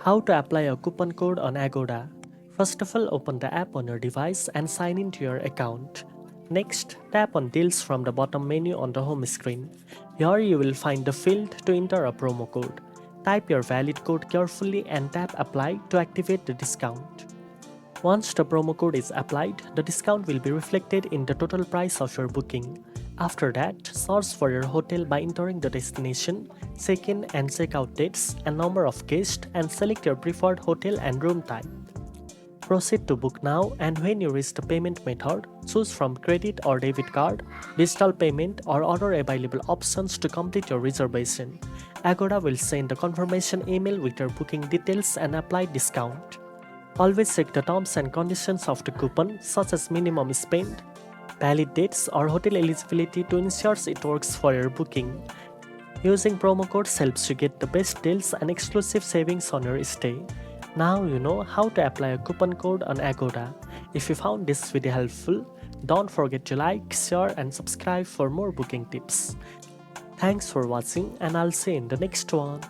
How to apply a coupon code on Agoda. First of all, open the app on your device and sign into your account. Next, tap on Deals from the bottom menu on the home screen. Here you will find the field to enter a promo code. Type your valid code carefully and tap Apply to activate the discount. Once the promo code is applied, the discount will be reflected in the total price of your booking. After that, search for your hotel by entering the destination, check-in and check-out dates and number of guests and select your preferred hotel and room type. Proceed to book now, and when you reach the payment method, choose from credit or debit card, digital payment or other available options to complete your reservation. Agoda will send a confirmation email with your booking details and applied discount. Always check the terms and conditions of the coupon, such as minimum spend, valid dates or hotel eligibility to ensure it works for your booking. Using promo codes helps you get the best deals and exclusive savings on your stay. Now you know how to apply a coupon code on Agoda. If you found this video helpful, don't forget to like, share and subscribe for more booking tips. Thanks for watching, and I'll see you in the next one.